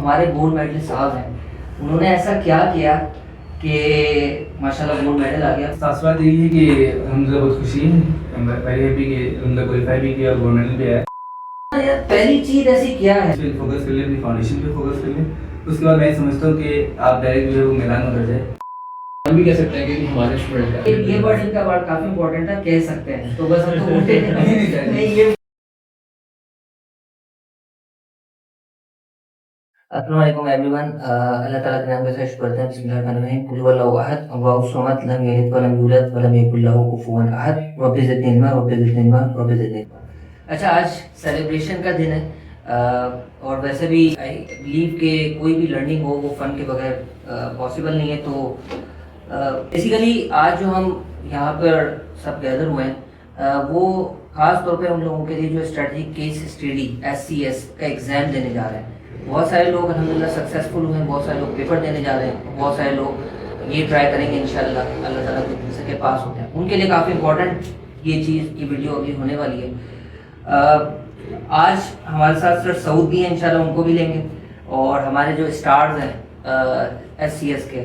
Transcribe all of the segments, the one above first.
हमारे gold medal साहब हैं, उन्होंने ऐसा क्या किया कि माशाल्लाह गोल्ड मेडल आ गया। खास बात यही है कि हम बहुत खुशी हैं, वेरी हैप्पी कि उनका क्वालिफाई भी किया और गोल्ड मेडल भी आया। यार पहली चीज ऐसी क्या है, फोकस कर ले, अपनी फाउंडेशन पे फोकस कर ले। उसके बाद मैं समझता हूँ कि आप डायरेक्ट जो है वो मैदान में उतर जाए। हम भी कह सकते हैं कि हमारे स्टूडेंट का ये वर्ड, इनका वर्ड काफी इंपॉर्टेंट है, कह सकते हैं, तो बस हम तो बोलते नहीं ये। अस्सलाम वालेकुम एवरीवन। अल्लाह ताला के नाम के साथ शुरू करते हैं। बिस्मिल्लाहिर्रहमानिर्रहीम। कुल हुवल्लाहु अहद, अल्लाहु समद, लम यलिद वलम यूलद वलम यकुल लहू कुफुवन अहद। Rabbi ज़िदनी इल्मा, rabbi ज़िदनी इल्मा, rabbi ज़िदनी इल्मा। अच्छा, आज सेलिब्रेशन का दिन है और वैसे भी आई बिलीव कि कोई भी लर्निंग हो वो फ़न के बगैर पॉसिबल नहीं है। तो बेसिकली आज जो हम यहाँ पर सब गैदर हुए हैं वो ख़ास तौर पे उन लोगों के लिए जो स्ट्रेटजिक केस स्टडी SCS का एग्ज़ाम देने जा रहे हैं। बहुत सारे लोग अल्हम्दुलिल्लाह सक्सेसफुल हुए हैं, बहुत सारे लोग पेपर देने जा रहे हैं, बहुत सारे लोग ये ट्राई करेंगे इंशाल्लाह, अल्लाह ताला के सके पास होते हैं। उनके लिए काफ़ी इंपॉर्टेंट ये चीज़, ये वीडियो अभी होने वाली है। आज हमारे साथ सर सऊद भी हैं, इंशाल्लाह उनको भी लेंगे। और हमारे जो स्टार्स हैं SCS के,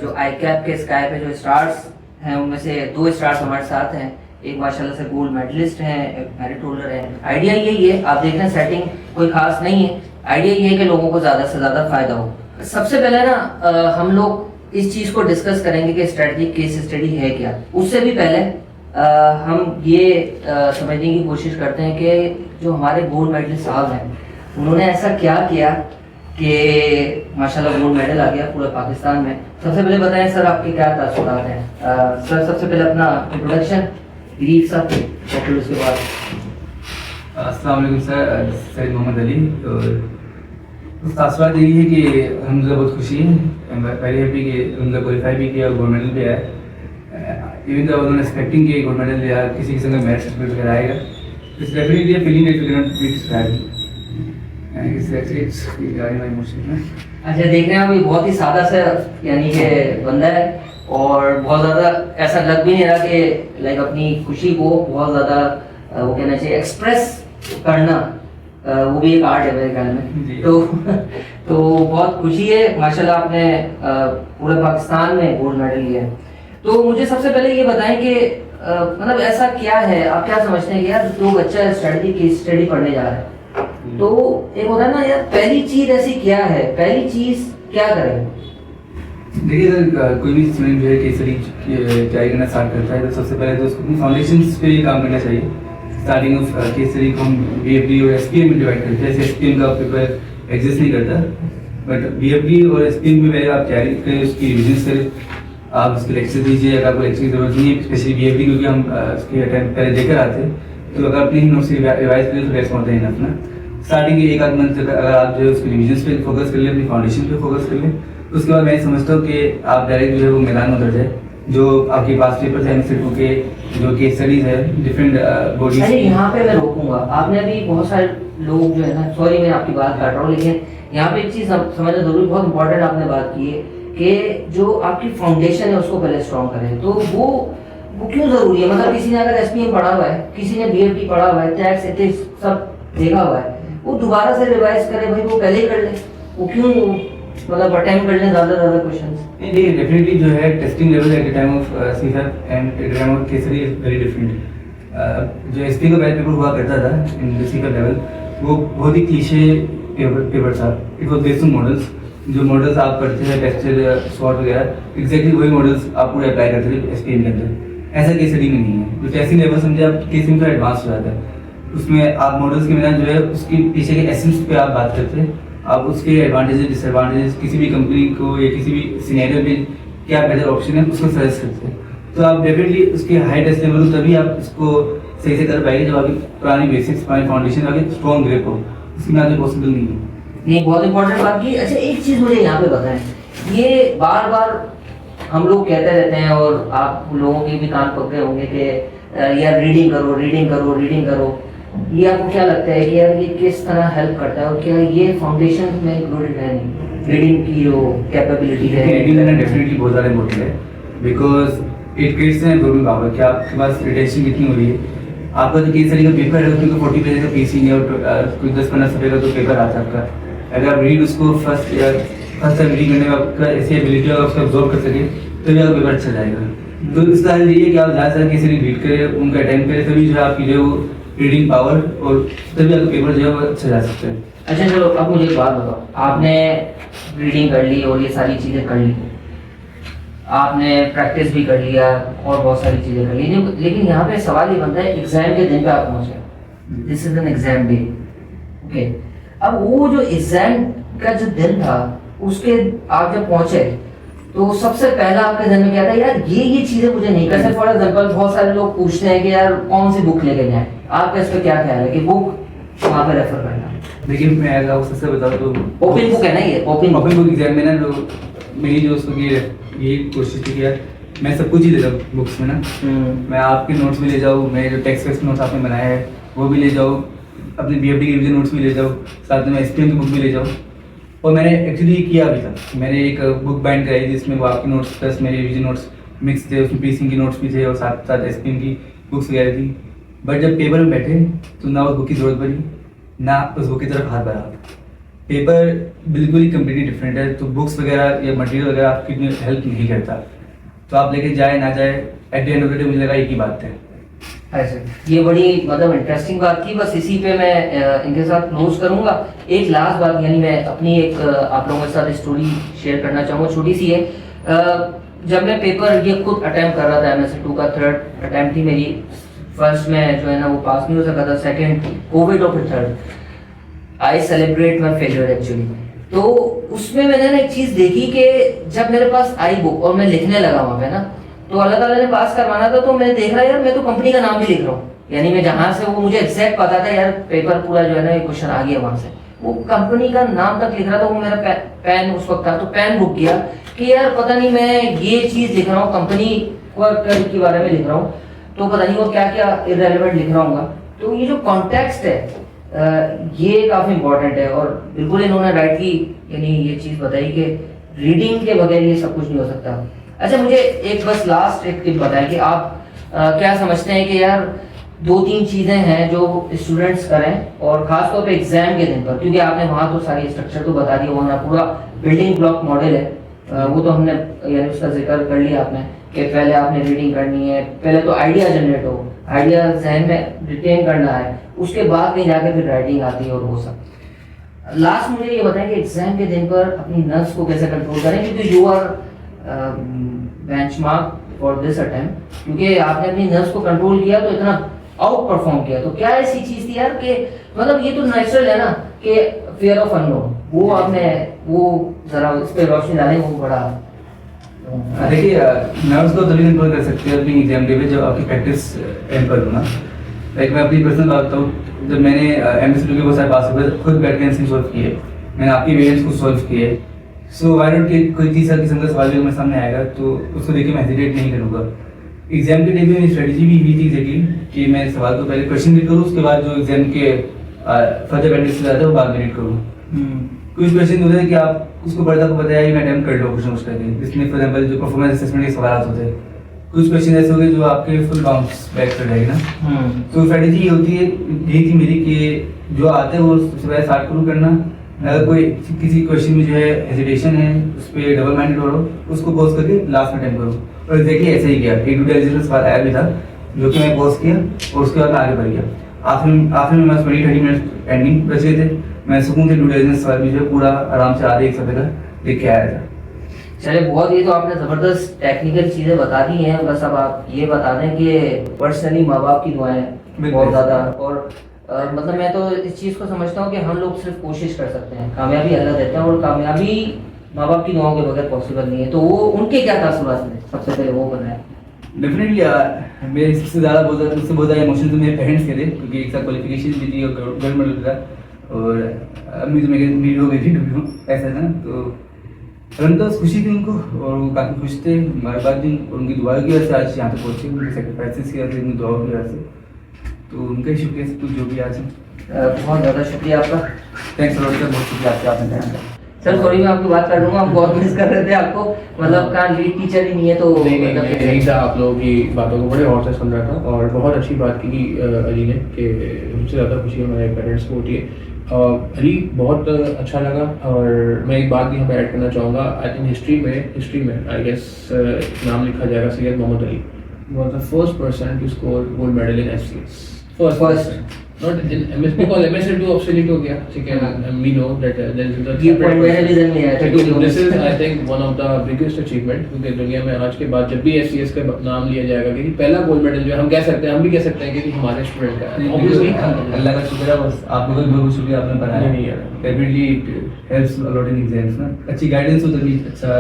जो ICAP के स्काई पे जो स्टार्स हैं उनमें से 2 स्टार्स हमारे साथ हैं। एक माशाल्लाह से गोल्ड मेडलिस्ट हैं, एक मेरिट होल्डर हैं। आइडिया यही है, आप देख रहे हैं सेटिंग कोई खास नहीं है, आइडिया ये है कि लोगों को ज़्यादा से ज़्यादा फ़ायदा हो। सबसे पहले ना हम लोग इस चीज़ को डिस्कस करेंगे कि स्ट्रेटजिक केस स्टडी है क्या। उससे भी पहले हम ये समझने की कोशिश करते हैं कि जो हमारे गोल्ड मेडल साहब हैं उन्होंने ऐसा क्या किया कि माशाल्लाह गोल्ड मेडल आ गया पूरे पाकिस्तान में। सबसे पहले बताएं सर, आपके क्या तासुरात हैं। सर सबसे पहले अपना इंट्रोडक्शन ब्रीफ सा, फिर उसके बाद। अस्सलाम वालेकुम सर, सैयद मोहम्मद अली। तो खास बात यही है कि हम बहुत खुशी हैं, वेरी हैप्पी कि उनका क्वालिफाई भी किया और गोल्ड मेडल भी आया। इवन तो उन्होंने एक्सपेक्टिंग किया गोल्ड मेडल या किसी किस्म का मैच वगैरह आएगा। It's definitely a feeling that we can not be described. It's actually very my emotion. अच्छा, देख रहे हैं अभी बहुत ही सादा सा यानी कि बंदा है और बहुत ज़्यादा ऐसा लग भी नहीं रहा कि लाइक अपनी खुशी को बहुत ज़्यादा वो कहना चाहिए एक्सप्रेस करना, वो भी एक आर्ट है मेरे ख्याल में। तो बहुत खुशी है माशाल्लाह, आपने पूरे पाकिस्तान में गोल्ड मेडल लिया है। तो मुझे सबसे पहले ये बताएं कि मतलब ऐसा क्या है, आप क्या समझते हैं कि यार जो बच्चा स्टडी केस स्टडी पढ़ने जा रहा है तो एक होता है ना यार, पहली चीज ऐसी क्या है, पहली चीज क्या करें। देखिए सर, कोई भी स्टूडेंट जो है केस स्टडी तैयारी करना स्टार्ट करता है तो सबसे पहले तो उसको अपनी फाउंडेशंस पे काम करना चाहिए। स्टार्टिंग ऑफ केस स्टडी को हम BFD और SPM में डिवाइड करते हैं। जैसे SPM का पेपर एग्जिस्ट नहीं करता, बट BFD और SPM में पहले आप तैयारी करें, उसकी रिविजन करें, आप उसके लेक्चर दीजिए। अगर आपको लेक्चर की जरूरत नहीं है, स्पेशली BFD क्योंकि हम उसके अटेम्प्ट पहले देकर आते हैं, तो अगर अपनी नोट्स रिवाइज करें तो बेस्ट होता है अपना। स्टार्टिंग के 1-8 मंथ तक अगर आप जो है उसकी रिविजन पे फोकस कर लें, अपनी फाउंडेशन पे फोकस कर लें, उसके बाद मैं समझता हूँ कि आप डायरेक्ट जो है वो मैदान में उतर जाए। जो आपके पास पेपर्स हैं इंस्टीट्यूट के, जो केस स्टडीज है डिफरेंट बॉडीज। अरे यहाँ पे मैं रोकूंगा, आपने अभी बहुत सारे लोग जो है ना, सॉरी मैं आपकी बात काट रहा हूँ, लेकिन यहाँ पे एक चीज़ समझना जरूरी, बहुत इंपॉर्टेंट आपने बात की है कि जो आपकी फाउंडेशन है उसको पहले स्ट्रॉन्ग करें। तो वो क्यों ज़रूरी है। मतलब किसी ने अगर SPM पढ़ा हुआ है, किसी ने BFD पढ़ा हुआ है, टैक्स एथिक्स सब देखा हुआ है, वो दोबारा से रिवाइज करे भाई, वो पहले ही कर ले, वो क्यों मतलब अटेम्प्ट कर लें ज़्यादा क्वेश्चंस। नहीं, डेफिनेटली जो है testing level at the time of CFAP and at the time of case study is very different. जो SPM का बैच पेपर हुआ करता था इन द CFAP लेवल, वो बहुत ही क्लीशे पेपर था। It was based on models. जो models आप पढ़ते थे टेक्सचर शॉर्ट वगैरह, एग्जैक्टली वही मॉडल्स आप पूरे अप्लाई करते थे SPM के अंदर। ऐसा केस स्टडी में नहीं है। जो टेस्टिंग लेवल समझे आप, केस में एडवांस हो जाता है। उसमें आप मॉडल्स के बिना जो है उसके पीछे के एसेंस पे आप बात करते हैं, आप उसके एडवांटेजेस डिसएडवांटेजेस, किसी भी कंपनी को या किसी भी सिनेरियो में क्या बेटर ऑप्शन है उसको सजेस्ट करते हैं। तो आप डेफिनेटली उसके हाई टेस्ट लेवल तभी आप इसको सही से कर पाएंगे जब आपकी पुरानी बेसिक्स, पुरानी फाउंडेशन आगे स्ट्रॉन्ग ग्रिप हो। उसके बिना तो पॉसिबल नहीं है। नहीं, बहुत इंपॉर्टेंट बात की। अच्छा, एक चीज़ मुझे यहाँ पे बताएं, ये बार बार हम लोग कहते रहते हैं और आप लोगों के भी कान पकड़े होंगे कि यार रीडिंग करो, रीडिंग करो, रीडिंग करो। ये आपको क्या लगता है कि यार ये किस तरह हेल्प करता है और क्या ये फाउंडेशन में इंक्लूडेड है? नहीं, रीडिंग की जो कैपेबिलिटी है, रीडिंग करना डेफिनेटली बहुत ज़्यादा इंपॉर्टेंट है, because it creates an improvement power. क्या आपके पास रिटेंशन कितनी हो रही है। आपका जो केस स्टडी का पेपर है उसमें 40 पेज का PC नहीं और कोई 10-15 सफ़े का तो पेपर आता है आपका। अगर आप रीड उसको फर्स्ट टाइम रीड करने में आपका ऐसी एबिलिटी अगर उसको अब्जॉर्व कर सके तभी आपका पेपर अच्छा जाएगा। तो इसका हल ये है कि आप ज़्यादा से ज़्यादा किसी भी रीड करें, उनका अटेम्प्ट करें, तभी जो है आपकी जो है वो रीडिंग पावर और तभी आपका पेपर जो है वो अच्छा जा सकता है। अच्छा चलो अब मुझे एक बात बताओ, आपने रीडिंग कर ली और ये सारी चीज़ें कर ली, आपने प्रैक्टिस भी कर लिया और बहुत सारी चीज़ें कर ली, लेकिन यहाँ पे सवाल ये बनता है एग्जाम के दिन पे आप पहुँचे, this is an exam day, okay. अब वो जो एग्जाम का जो दिन था उसके आप जब पहुँचे तो सबसे पहला आपके दिन में क्या था, यार ये चीज़ें मुझे नहीं कर सकते। फॉर एग्जाम्पल बहुत सारे लोग पूछते हैं कि यार कौन सी बुक लेके जाएं, आपका इस पर क्या ख्याल है कि बुक वहाँ पे रेफर करना? देखिए मैं अगर आपको सबसे बताऊँ तो ओपन बुक है ना ये, ओपन बुक एग्जाम में ना जो मेरी जो उसको ये कोशिश थी कि यार मैं सब कुछ ही दे दूँ बुक्स में ना, मैं आपके नोट्स भी ले जाऊँ, मैं जो टेक्स्ट वेक्स्ट नोट्स आपने बनाए हैं वो भी ले जाऊँ, अपने BFD के रिविजन नोट्स भी ले जाऊँ, साथ में SPM की बुक भी ले जाऊँ। और मैंने एक्चुअली किया भी था, मैंने एक बुक बाइंड कराई जिसमें वो आपके नोट्स प्लस मेरे रिविजन नोट्स मिक्स थे, उसमें प्रीसिंग की नोट्स भी थे और साथ साथ SPM की बुक्स वगैरह थी। बट जब पेपर में बैठे तो ना उस बुक की ज़रूरत पड़ी ना उस बुक की तरफ हाथ बढ़ा। पेपर बिल्कुल ही कम्प्लीटली डिफरेंट है, तो बुक्स वगैरह या मटेरियल वगैरह आपकी इतनी हेल्प नहीं करता, तो आप लेके जाए ना जाए at the end of the day मुझे लगा एक ही बात है। ऐसे ये बड़ी मतलब इंटरेस्टिंग बात थी, बस इसी पे मैं इनके साथ क्लोज करूंगा। एक लास्ट बात, यानी मैं अपनी एक आप लोगों के साथ स्टोरी शेयर करना चाहूँगा, छोटी सी है। जब मैं पेपर ये खुद अटेम्प्ट कर रहा था, MS2 का 3rd अटेम्प्ट थी मेरी, फर्स्ट में जो है ना वो पास नहीं हो सका था, सेकंड कोविड और फिर 3rd I celebrate my failure actually. तो उसमें मैंने ना एक चीज़ देखी कि जब मेरे पास आई बुक और मैं लिखने लगा वहाँ पे ना, तो अल्लाह ताला ने पास करवाना था, तो मैं देख रहा यार मैं तो कंपनी का नाम भी लिख रहा हूँ, यानी मैं जहाँ से वो मुझे एग्जैक्ट पता था यार पेपर पूरा जो है ना क्वेश्चन आ गया वहाँ से, वो कंपनी का नाम तक लिख रहा था। वो मेरा पेन उस वक्त था तो पेन रुक गया कि यार पता नहीं मैं ये चीज़ लिख रहा हूँ, कंपनी के बारे में लिख रहा हूँ, तो पता नहीं वो क्या क्या इररेलेवेंट लिख रहा हूँ। तो ये जो कॉन्टेक्स्ट है ये काफ़ी इंपॉर्टेंट है, और बिल्कुल इन्होंने राइटली यानी ये चीज़ बताई कि रीडिंग के बगैर ये सब कुछ नहीं हो सकता। अच्छा मुझे एक बस लास्ट एक टिप बताएं कि आप क्या समझते हैं कि यार 2-3 चीज़ें हैं जो स्टूडेंट्स करें, और ख़ासतौर पे एग्जाम के दिन पर, क्योंकि आपने वहाँ तो सारी स्ट्रक्चर तो बता दिया, वहाँ पूरा बिल्डिंग ब्लॉक मॉडल है, वो तो हमने यानी उसका जिक्र कर लिया आपने कि पहले आपने रीडिंग करनी है, पहले तो आइडिया जनरेट हो, आइडिया जहन में रिटेन करना है, उसके बाद कहीं जाके फिर राइटिंग आती है और वो सब। लास्ट मुझे ये बताएं कि एग्जाम के दिन पर अपनी नर्व्स को कैसे कंट्रोल करें, क्योंकि you are benchmark for this attempt, क्योंकि आपने अपनी नर्व्स को कंट्रोल किया तो इतना आउट परफॉर्म किया, तो क्या ऐसी चीज़ थी यार कि मतलब ये तो नेचुरल है ना कि फियर ऑफ अननोन, वो आपने वो ज़रा इस पर रोशनी डालें, वो बड़ा। देखिए नर्व्स को तभी कंट्रोल कर सकते हैं अपनी एग्जाम डे पे जब आपकी प्रैक्टिस टाइम पर हो ना। लाइक मैं अपनी पर्सनल बात बताऊँ, जब मैंने MS2 के बहुत सारे पास हुए खुद बैठ के आंसर सॉल्व किए, मैंने आपकी वेरिएंट्स को सॉल्व किए, सो वाई डोंट कोई 30 किस्म का सवाल जो मेरे सामने आएगा तो उसको देख के मैं हेजिटेट नहीं करूँगा। एग्जाम के डे में मेरी स्ट्रेटजी भी हुई थी एग्जैक्टली कि मैं सवाल को पहले क्वेश्चन रीड करूँ, उसके बाद जो एग्जाम के फर्दर प्रैक्टिस से आता है वो बाद में रीड करूँ। कुछ क्वेश्चन होते हैं कि आप उसको पढ़ता को बताया मैं अटेम्प्ट कर लो क्वेश्चन उस करके, जिसमें फॉर एग्जाम्पल जो परफॉर्मेंस असेसमेंट के सवाल होते हैं, कुछ क्वेश्चन ऐसे हो गए जो आपके फुल बाउंस बैक कर जाएगी ना। तो स्ट्रेटजी ये होती है, यही थी मेरी कि जो आते हैं वो सबसे पहले स्टार्ट करूँ करना, अगर कोई किसी क्वेश्चन में जो है हेजिटेशन है उस पर डबल माइंडेड हो उसको पॉज करके लास्ट में अटेम्प्ट करूँ, और देखिए ऐसे ही किया। एक 2 डेज सवाल आया भी था जो कि मैं पॉज किया और उसके बाद मैं आगे बढ़ गया। आखिर में 20-30 मिनट पेंडिंग बच गए थे, मैं सुकून से 2 डेज सवाल भी जो है पूरा आराम से आधे 1 सप्ताह का देख के आया था। चले बहुत, ये तो आपने ज़बरदस्त टेक्निकल चीज़ें बता दी हैं, बस अब आप ये बता दें कि पर्सनली माँ बाप की दुआएं बहुत ज़्यादा, और मतलब मैं तो इस चीज़ को समझता हूँ कि हम लोग सिर्फ कोशिश कर सकते हैं, कामयाबी अल्लाह देते हैं, और कामयाबी माँ बाप की दुआओं के बगैर पॉसिबल नहीं है। तो वो उनके क्या तासुरात हैं, सबसे पहले वो बनाए। डेफिनेटली मेरे सबसे ज़्यादा बहुत ज़्यादा इमोशन तो मेरे पेरेंट्स के थे, क्योंकि एक साथ क्वालिफिकेशन भी थी और गोल्ड मेडल था, और अम्मी तो मेरी नीड हो गई थी ऐसा था। तो परंतु खुशी थी उनको, और वो काफ़ी खुश थे हमारे बाद भी, और उनकी दुआ की वजह से आज यहाँ तक पहुँचे, उनके सेक्रीफाइसेस की वजह से, उनकी दुआओं की वजह से, तो उनका ही शुक्रिया सब कुछ जो भी आज है। बहुत ज़्यादा शुक्रिया आपका। थैंक्स फॉर बहुत शुक्रिया आपका, आपने ध्यान रखा। सर सॉरी मैं आपकी बात कर लूंगा, हम बहुत मिस कर रहे थे आपको, मतलब कहाँ लीड टीचर ही नहीं है तो नहीं नहीं, मतलब मैं यही था आप लोगों की बातों को बड़े और से सुन रहा था और बहुत अच्छी बात की अली ने कि सबसे ज़्यादा खुशी हमारे पेरेंट्स को होती है। अली बहुत अच्छा लगा और मैं एक बात भी यहाँ पे ऐड करना चाहूँगा। आई थिंक हिस्ट्री में आई गेस नाम लिखा जाएगा Syed Mohammad Ali was the first person to score gold medal in FCS. First. Not in MS because MSL2 obsolete हो गया, ठीक है, and we know that there is a ये point मेरे vision में है, so this is I think one of the biggest achievement क्योंकि दुनिया में आज के बाद जब भी FCS का नाम लिया जाएगा कि पहला गोल्ड मेडल जो है हम भी कह सकते हैं कि हमारे स्टूडेंट का है। Obviously अल्लाह का शुक्र है, बस आप लोगों का बहुत शुक्रिया आपने पढ़ाया। नहीं यार, definitely it helps a lot in exams ना, अच्छी गाइडेंस हो तभी अच्छा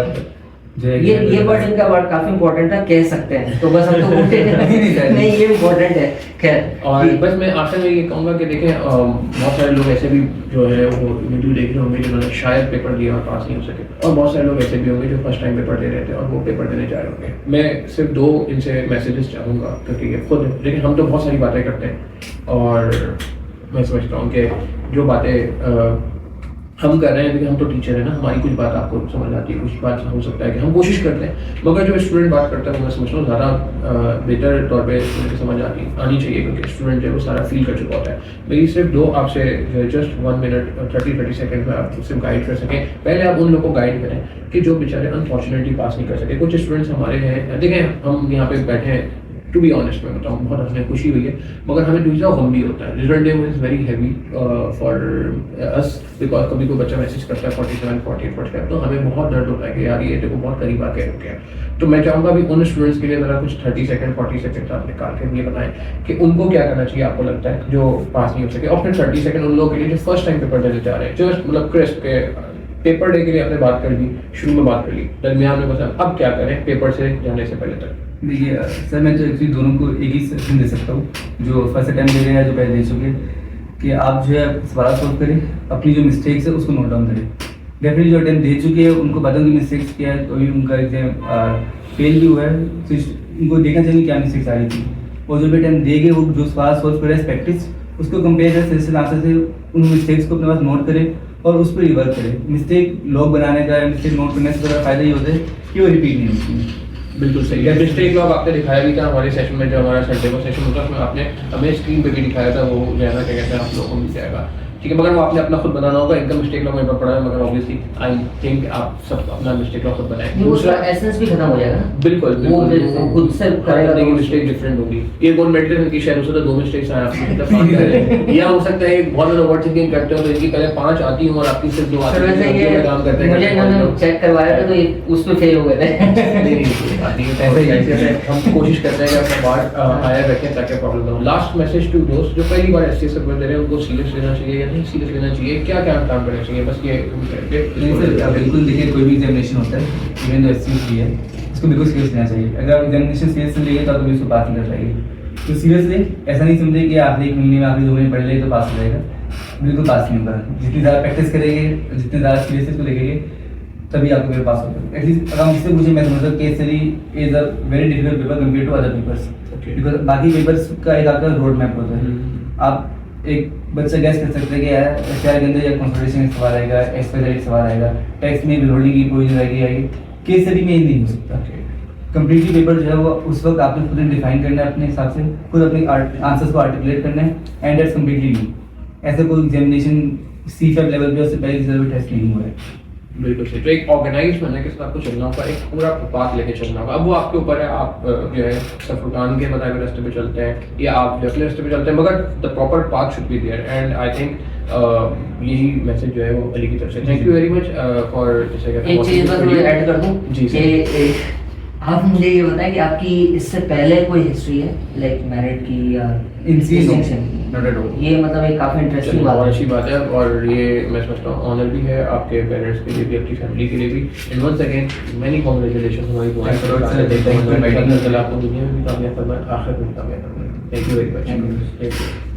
जो है ये वर्ड इनका वर्ड काफी इंपॉर्टेंट था, कह सकते हैं तो बस हम तो बोलते हैं नहीं ये इम्पोर्टेंट है। खैर और बस मैं आखिर में ये कहूँगा कि देखें बहुत सारे लोग ऐसे भी जो है वो वीडियो देख रहे होंगे जिन्होंने शायद पेपर दिया और पास नहीं हो सके, और बहुत सारे लोग ऐसे भी होंगे जो फर्स्ट टाइम पेपर दे रहे थे और वो पेपर देने जा रहे होंगे। मैं सिर्फ दो इनसे मैसेजेस चाहूँगा क्योंकि ये खुद लेकिन हम तो बहुत सारी बातें करते हैं और मैं समझता हूँ कि जो बातें हम कर रहे हैं क्योंकि हम तो टीचर है ना, हमारी कुछ बात आपको समझ आती है, कुछ बात हो सकता है कि हम कोशिश करते हैं, मगर जो स्टूडेंट बात करता है वो मैं समझता हूँ ज़्यादा बेहतर तौर पे स्टूडेंट की समझ आनी चाहिए क्योंकि स्टूडेंट जो है वो सारा फील कर चुका होता है। मेरी सिर्फ दो आपसे जो है जस्ट 1 मिनट 30 सेकंड में आप सिर्फ गाइड कर सकें। पहले आप उन लोगों को गाइड करें कि जो बेचारे अनफॉर्चुनेटली पास नहीं कर सके। कुछ स्टूडेंट्स हमारे हैं, देखें हम यहाँ पे बैठे हैं, टू बी ऑनेस्ट मैं बताऊँ बहुत हमें खुशी हुई है, मगर हमें दूसरा गम भी होता है। Result day is very heavy for us because कभी कोई बच्चा मैसेज करता है 47, 48, 45 तो हमें बहुत दर्द होता है कि यार ये देखो बहुत करीब आके रुके हैं। तो मैं चाहूँगा भी उन स्टूडेंट्स के लिए ज़रा कुछ 30 सेकंड 40 सेकंड आप निकाल के ये बताएं कि उनको क्या करना चाहिए आपको लगता है जो पास नहीं हो सके, और फिर 30 सेकंड उन लोगों के लिए जो फर्स्ट टाइम पेपर देने जा रहे हैं, जस्ट मतलब क्रिस्प के पेपर डे के लिए आपने बात कर दी, शुरू में बात कर ली, दरमियान में बता अब क्या करें पेपर से जाने से पहले तक। देखिए सर मैं तो एक्चुअली दोनों को एक ही सजेशन दे सकता हूँ, जो फर्स्ट अटैम्प्ट दे रहे हैं जो पहले दे चुके, कि आप जो है सवाल सॉल्व करें, अपनी जो मिस्टेक्स है उसको नोट डाउन करें। डेफिनेटली जो अटैम्प्ट दे चुके हैं उनको पता उनकी मिस्टेक्स क्या है, तो उनका एग्जाम फेल भी हुआ है तो उनको देखना चाहिए क्या मिस्टेक्स आ रही थी, और जो भी अटैम्प्ट देंगे वो जो सवाल सॉल्व करे प्रैक्टिस उसको कंपेयर करें सिलसिले आंसर से, उन मिस्टेक्स को अपने पास नोट करें और उस पर रिवर्क करें। मिस्टेक लॉग बनाने का, मिस्टेक नोट करने से फ़ायदा ये होता है कि वो रिपीट नहीं होती। बिल्कुल सही है। मिस्टेक लॉग आपने दिखाया भी था हमारे सेशन में, जो हमारा संडे का सेशन होता है उसमें आपने हमें स्क्रीन पे भी दिखाया था, वो जो है ना क्या कहते हैं आप लोगों को मिल जाएगा, ठीक है, मगर वो आपने अपना खुद बनाना होगा। इनका मिस्टेक लॉग मेरे पास पड़ा है, मगर ऑब्वियसली आई थिंक आप सब अपना मिस्टेक लॉग खुद बनाएं। दूसरा एसेंस भी खत्म हो जाएगा ना, बिल्कुल वो खुद से करेगा तो मिस्टेक डिफरेंट होगी। ये गोल्ड मेडल की शायद उससे 2 मिस्टेक्स आए आपकी, या हो सकता है बहुत ज़्यादा ओवर थिंकिंग करते हो तो इनकी पहले 5 आती हूँ और आपकी सिर्फ 2 आती है, काम करते हैं। मुझे इन्होंने चेक करवाया था तो ये उस पे फेल हो गए थे। हम कोशिश करते हैं कि अपना बात आया रखें ताकि प्रॉब्लम ना हो। लास्ट मैसेज टू दोस्त जो पहली बार एससीएस पेपर दे रहे हैं उनको सीरियस लेना चाहिए या नहीं सीरियस लेना चाहिए, क्या क्या काम करना चाहिए, बस ये बिल्कुल देखिए कोई भी एग्जामिनेशन होता है इवन जो एससीएस भी है उसको बिल्कुल सीरियस लेना चाहिए। अगर एग्जामिनेशन सीरियस लेंगे तो आप उसको पास नहीं कर पाएंगे, तो सीरियसली ऐसा नहीं समझे कि आखिरी 1 महीने में आखिरी 2 महीने पढ़ लेंगे तो पास हो जाएगा, बिल्कुल पास नहीं होगा। जितनी ज़्यादा प्रैक्टिस करेंगे, जितने ज़्यादा सीरियस इसको लेंगे तभी आपको पेपर पास होगा। एटलीस्ट अगर हम इससे पूछे मैं समझता हूँ case study is a very difficult paper compare to other papers, because बाकी पेपर्स का एक आपका रोड मैप होता है। आप एक बच्चा गैस कर सकते हैं कि यार एचआर के अंदर या कंसल्टेशन सवाल आएगा, एक्सपेक्टेड सवाल आएगा, टैक्स में भी होल्डिंग की पोजीशन आएगी, केस स्टडी में ये नहीं हो सकता। कंप्लीटली पेपर जो है वो उस वक्त आपने खुद डिफाइन करना है अपने हिसाब से, खुद अपने आंसर्स को आर्टिकुलेट करना है, एंड दैट्स कंप्लीटली न्यू। ऐसे कोई एग्जामिनेशन C5 लेवल पे उससे पहले रिजल्ट टेस्ट नहीं हुआ है। बिल्कुल सही। तो एक ऑर्गेनाइज बनने के साथ आपको चलना होगा, एक पूरा पाथ लेके चलना होगा। अब वो आपके ऊपर है, आप जो है सफरकान के बताए हुए रास्ते पे चलते हैं या आप अपने रास्ते पे चलते हैं, मगर the proper path should be there, and I think यही मैसेज जो है वो अली की तरफ से। Thank you very much for एक चीज़ बस मैं ऐड कर दूं जी कि आप मुझे ये बताएं कि आपकी इससे पहले कोई हिस्ट्री है लाइक मैरिड की या डिस्टिंक्शन? ये मतलब एक काफी इंटरेस्टिंग बात है, अच्छी बात है, और ये मैं समझता हूँ ऑनर भी है आपके पेरेंट्स के लिए भी, आपकी फैमिली के लिए भी। And once again many congratulations, हमारी दुआएं आपको दुनिया में भी कामयाब करना है, आखिरत में भी कामयाब करना है। Thank you very much.